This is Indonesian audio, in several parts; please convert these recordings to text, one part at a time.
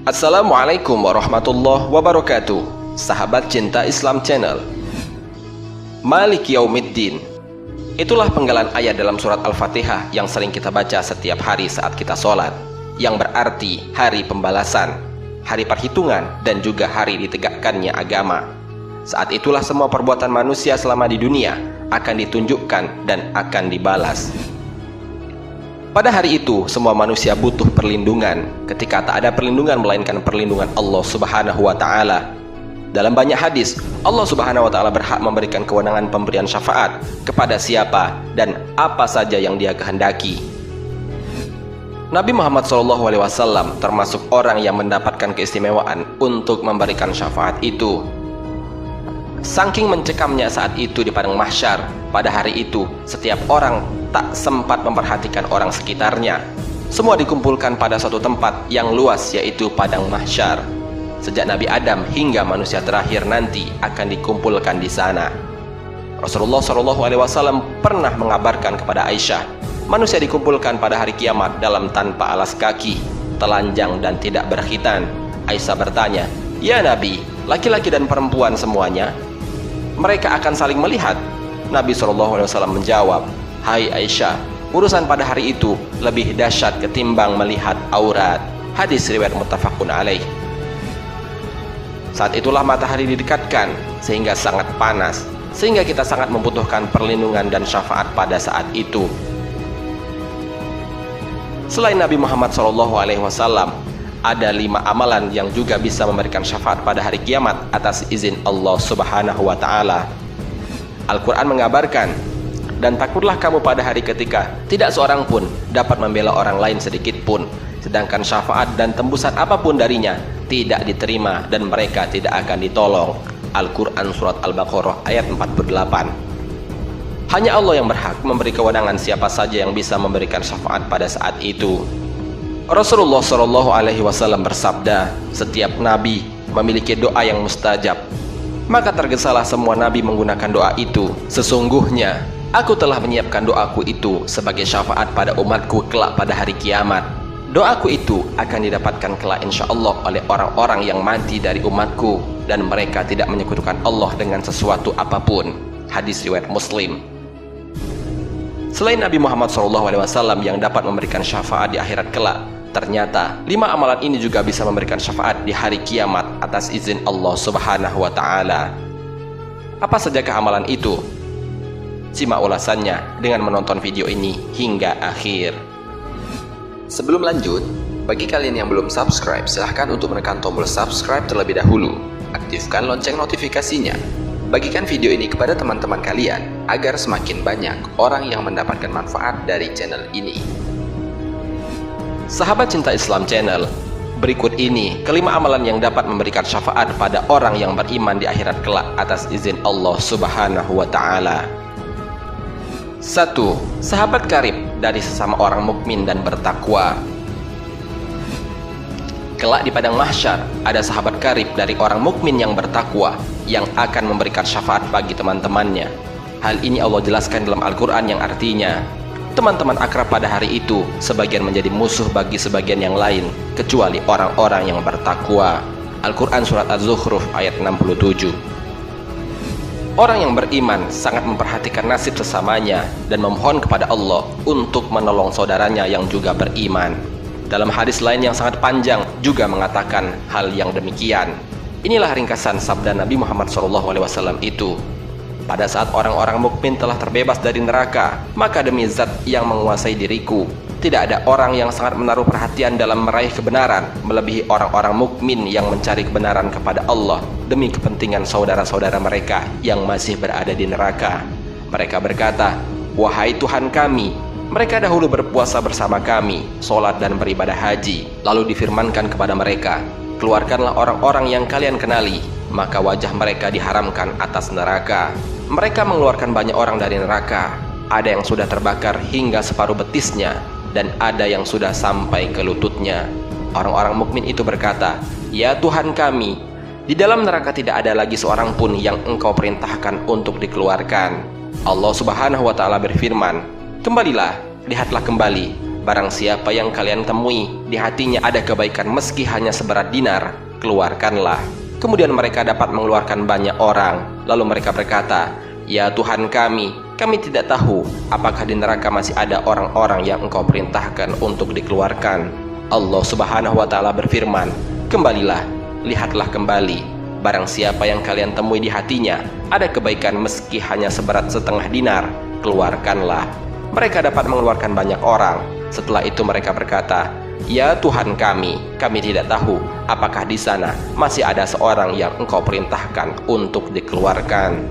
Assalamualaikum warahmatullahi wabarakatuh. Sahabat Cinta Islam Channel, Maliki Yaumiddin, itulah penggalan ayat dalam surat Al-Fatihah yang sering kita baca setiap hari saat kita sholat, yang berarti hari pembalasan, hari perhitungan, dan juga hari ditegakkannya agama. Saat itulah semua perbuatan manusia selama di dunia akan ditunjukkan dan akan dibalas. Pada hari itu, semua manusia butuh perlindungan, ketika tak ada perlindungan melainkan perlindungan Allah Subhanahu wa Ta'ala. Dalam banyak hadis, Allah Subhanahu wa Ta'ala berhak memberikan kewenangan pemberian syafaat kepada siapa dan apa saja yang Dia kehendaki. Nabi Muhammad SAW termasuk orang yang mendapatkan keistimewaan untuk memberikan syafaat itu. Saking mencekamnya saat itu di padang mahsyar, pada hari itu setiap orang tak sempat memperhatikan orang sekitarnya. Semua dikumpulkan pada suatu tempat yang luas, yaitu padang mahsyar. Sejak Nabi Adam hingga manusia terakhir nanti akan dikumpulkan di sana. Rasulullah SAW pernah mengabarkan kepada Aisyah, manusia dikumpulkan pada hari kiamat dalam tanpa alas kaki, telanjang dan tidak berkhitan. Aisyah bertanya, "Ya Nabi, laki-laki dan perempuan semuanya? Mereka akan saling melihat?" Nabi SAW menjawab, "Hai Aisyah, urusan pada hari itu lebih dahsyat ketimbang melihat aurat." Hadis riwayat muttafaqun alaih. Saat itulah matahari didekatkan sehingga sangat panas, sehingga kita sangat membutuhkan perlindungan dan syafaat pada saat itu. Selain Nabi Muhammad SAW, ada 5 amalan yang juga bisa memberikan syafaat pada hari kiamat atas izin Allah Subhanahu wa Ta'ala. Al-Quran mengabarkan, "Dan takutlah kamu pada hari ketika tidak seorang pun dapat membela orang lain sedikit pun, sedangkan syafaat dan tembusan apapun darinya tidak diterima dan mereka tidak akan ditolong." Al-Quran Surat Al-Baqarah ayat 48. Hanya Allah yang berhak memberi kewenangan siapa saja yang bisa memberikan syafaat pada saat itu. Rasulullah SAW bersabda, "Setiap nabi memiliki doa yang mustajab." Maka tergesalah semua nabi menggunakan doa itu. "Sesungguhnya aku telah menyiapkan doaku itu sebagai syafaat pada umatku kelak pada hari kiamat. Doaku itu akan didapatkan kelak insyaAllah oleh orang-orang yang mati dari umatku, dan mereka tidak menyekutukan Allah dengan sesuatu apapun." Hadis riwayat Muslim. Selain Nabi Muhammad SAW yang dapat memberikan syafaat di akhirat kelak, ternyata 5 amalan ini juga bisa memberikan syafaat di hari kiamat atas izin Allah Subhanahu wa Ta'ala. Apa sajakah amalan itu? Simak ulasannya dengan menonton video ini hingga akhir. Sebelum lanjut, bagi kalian yang belum subscribe, silahkan untuk menekan tombol subscribe terlebih dahulu. Aktifkan lonceng notifikasinya. Bagikan video ini kepada teman-teman kalian agar semakin banyak orang yang mendapatkan manfaat dari channel ini. Sahabat Cinta Islam Channel, berikut ini kelima amalan yang dapat memberikan syafaat pada orang yang beriman di akhirat kelak atas izin Allah Subhanahu wa Ta'ala. 1. Sahabat karib dari sesama orang mukmin dan bertakwa. Kelak di padang mahsyar ada sahabat karib dari orang mukmin yang bertakwa yang akan memberikan syafaat bagi teman-temannya. Hal ini Allah jelaskan dalam Al-Quran yang artinya, teman-teman akrab pada hari itu sebagian menjadi musuh bagi sebagian yang lain, kecuali orang-orang yang bertakwa. Al-Quran Surat Az-Zukhruf ayat 67. Orang yang beriman sangat memperhatikan nasib sesamanya dan memohon kepada Allah untuk menolong saudaranya yang juga beriman. Dalam hadis lain yang sangat panjang juga mengatakan hal yang demikian. Inilah ringkasan sabda Nabi Muhammad SAW itu. Pada saat orang-orang mukmin telah terbebas dari neraka, maka demi zat yang menguasai diriku, tidak ada orang yang sangat menaruh perhatian dalam meraih kebenaran melebihi orang-orang mukmin yang mencari kebenaran kepada Allah demi kepentingan saudara-saudara mereka yang masih berada di neraka. Mereka berkata, "Wahai Tuhan kami, mereka dahulu berpuasa bersama kami, sholat dan beribadah haji." Lalu difirmankan kepada mereka, "Keluarkanlah orang-orang yang kalian kenali." Maka wajah mereka diharamkan atas neraka. Mereka mengeluarkan banyak orang dari neraka. Ada yang sudah terbakar hingga separuh betisnya, dan ada yang sudah sampai ke lututnya. Orang-orang mukmin itu berkata, "Ya Tuhan kami, di dalam neraka tidak ada lagi seorang pun yang Engkau perintahkan untuk dikeluarkan." Allah Subhanahu wa Ta'ala berfirman, "Kembalilah, lihatlah kembali, barang siapa yang kalian temui di hatinya ada kebaikan meski hanya seberat dinar, keluarkanlah. Kemudian mereka dapat mengeluarkan banyak orang. Lalu mereka berkata, ya Tuhan kami tidak tahu apakah di neraka masih ada orang-orang yang Engkau perintahkan untuk dikeluarkan. Allah Subhanahu wa Ta'ala berfirman, kembalilah, lihatlah kembali, barang siapa yang kalian temui di hatinya ada kebaikan meski hanya seberat setengah dinar, keluarkanlah. Mereka dapat mengeluarkan banyak orang. Setelah itu mereka berkata, ya Tuhan kami tidak tahu apakah di sana masih ada seorang yang Engkau perintahkan untuk dikeluarkan.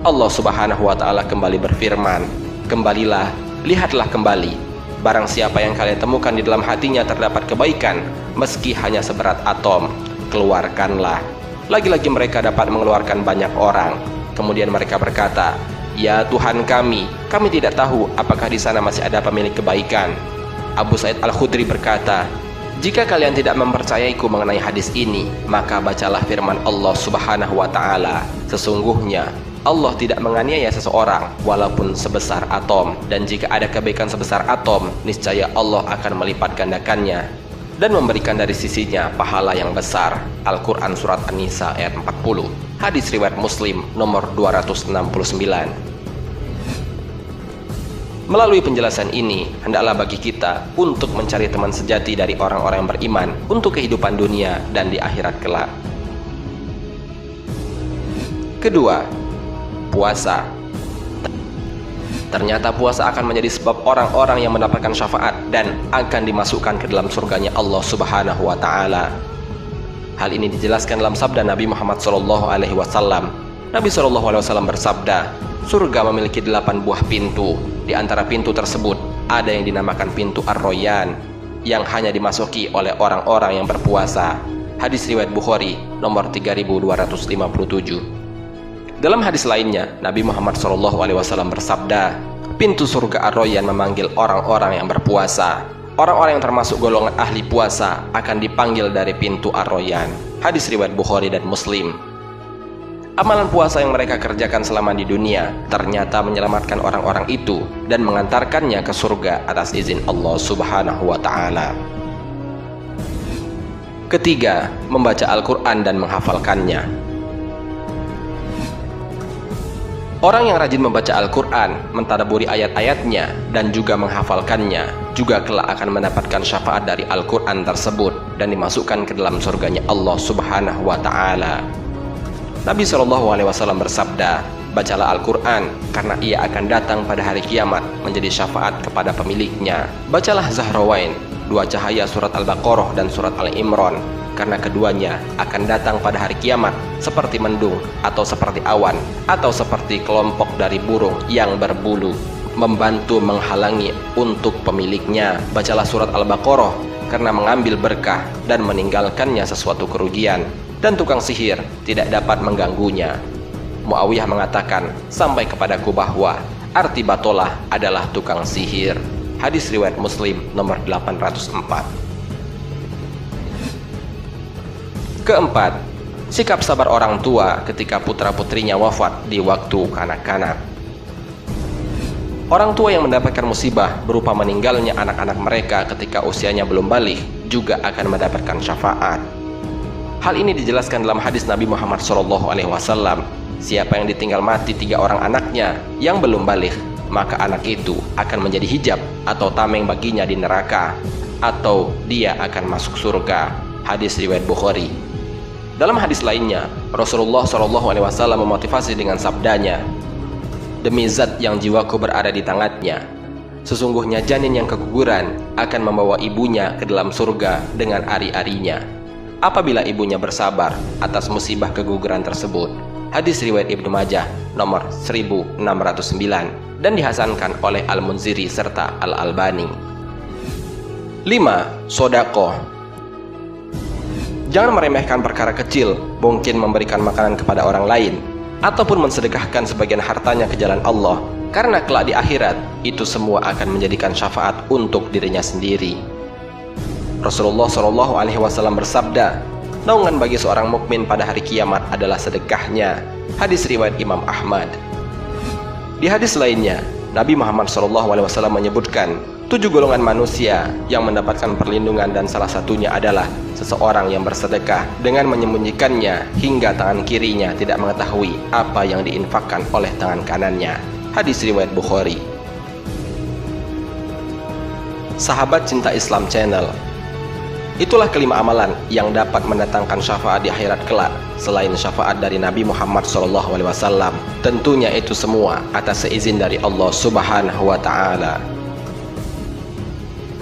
Allah Subhanahu wa Ta'ala kembali berfirman, kembalilah, lihatlah kembali, barang siapa yang kalian temukan di dalam hatinya terdapat kebaikan meski hanya seberat atom, keluarkanlah. Lagi-lagi mereka dapat mengeluarkan banyak orang. Kemudian mereka berkata, ya Tuhan kami tidak tahu apakah di sana masih ada pemilik kebaikan. Abu Sa'id Al-Khudri berkata, jika kalian tidak mempercayaiku mengenai hadis ini, maka bacalah firman Allah Subhanahu wa Ta'ala, sesungguhnya Allah tidak menganiaya seseorang walaupun sebesar atom, dan jika ada kebaikan sebesar atom, niscaya Allah akan melipat gandakannya dan memberikan dari sisinya pahala yang besar. Al-Quran Surat An-Nisa ayat 40. Hadis riwayat Muslim nomor 269. Melalui penjelasan ini, hendaklah bagi kita untuk mencari teman sejati dari orang-orang yang beriman untuk kehidupan dunia dan di akhirat kelak. Kedua, puasa. Ternyata puasa akan menjadi sebab orang-orang yang mendapatkan syafaat dan akan dimasukkan ke dalam surganya Allah Subhanahu wa Ta'ala. Hal ini dijelaskan dalam sabda Nabi Muhammad SAW. Nabi SAW bersabda, surga memiliki 8 buah pintu. Di antara pintu tersebut ada yang dinamakan pintu Ar-Royan, yang hanya dimasuki oleh orang-orang yang berpuasa. Hadis riwayat Bukhari nomor 3257. Dalam hadis lainnya, Nabi Muhammad SAW bersabda, pintu surga Ar-Royan memanggil orang-orang yang berpuasa. Orang-orang yang termasuk golongan ahli puasa akan dipanggil dari pintu Ar-Royan. Hadis riwayat Bukhari dan Muslim. Amalan puasa yang mereka kerjakan selama di dunia ternyata menyelamatkan orang-orang itu dan mengantarkannya ke surga atas izin Allah Subhanahu wa Ta'ala. Ketiga, membaca Al-Quran dan menghafalkannya. Orang yang rajin membaca Al-Quran, mentadabburi ayat-ayatnya, dan juga menghafalkannya, juga kelak akan mendapatkan syafaat dari Al-Quran tersebut dan dimasukkan ke dalam surganya Allah Subhanahu wa Ta'ala. Nabi SAW bersabda, bacalah Al-Quran karena ia akan datang pada hari kiamat menjadi syafaat kepada pemiliknya. Bacalah Zahrawain, 2 cahaya surat Al-Baqarah dan surat Al-Imran, karena keduanya akan datang pada hari kiamat seperti mendung atau seperti awan atau seperti kelompok dari burung yang berbulu, membantu menghalangi untuk pemiliknya. Bacalah surat Al-Baqarah karena mengambil berkah dan meninggalkannya sesuatu kerugian, dan tukang sihir tidak dapat mengganggunya. Muawiyah mengatakan sampai kepadaku bahwa arti batolah adalah tukang sihir. Hadis riwayat Muslim nomor 804. Keempat, sikap sabar orang tua ketika putra-putrinya wafat di waktu kanak-kanak. Orang tua yang mendapatkan musibah berupa meninggalnya anak-anak mereka ketika usianya belum baligh juga akan mendapatkan syafaat. Hal ini dijelaskan dalam hadis Nabi Muhammad SAW. Siapa yang ditinggal mati 3 orang anaknya yang belum baligh, maka anak itu akan menjadi hijab atau tameng baginya di neraka, atau dia akan masuk surga. Hadis riwayat Bukhari. Dalam hadis lainnya, Rasulullah SAW memotivasi dengan sabdanya, demi zat yang jiwaku berada di tangannya, sesungguhnya janin yang keguguran akan membawa ibunya ke dalam surga dengan ari-arinya apabila ibunya bersabar atas musibah keguguran tersebut. Hadis riwayat Ibnu Majah nomor 1609 dan dihasankan oleh Al-Munziri serta Al-Albani. 5. Sodaqoh. Jangan meremehkan perkara kecil, mungkin memberikan makanan kepada orang lain ataupun mensedekahkan sebagian hartanya ke jalan Allah, karena kelak di akhirat itu semua akan menjadikan syafaat untuk dirinya sendiri. Rasulullah SAW bersabda, naungan bagi seorang mukmin pada hari kiamat adalah sedekahnya. Hadis riwayat Imam Ahmad. Di hadis lainnya, Nabi Muhammad SAW menyebutkan, 7 golongan manusia yang mendapatkan perlindungan, dan salah satunya adalah seseorang yang bersedekah dengan menyembunyikannya hingga tangan kirinya tidak mengetahui apa yang diinfakkan oleh tangan kanannya. Hadis riwayat Bukhari. Sahabat Cinta Islam Channel, itulah kelima amalan yang dapat mendatangkan syafaat di akhirat kelak selain syafaat dari Nabi Muhammad SAW. Tentunya itu semua atas seizin dari Allah Subhanahu wa Ta'ala.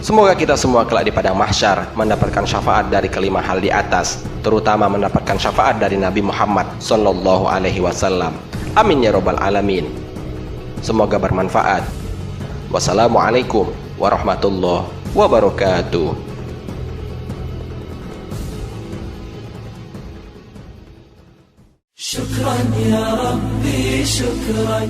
Semoga kita semua kelak di padang mahsyar mendapatkan syafaat dari kelima hal di atas, terutama mendapatkan syafaat dari Nabi Muhammad SAW. Amin ya robbal alamin. Semoga bermanfaat. Wassalamualaikum warahmatullahi wabarakatuh. شكرا يا ربي شكرا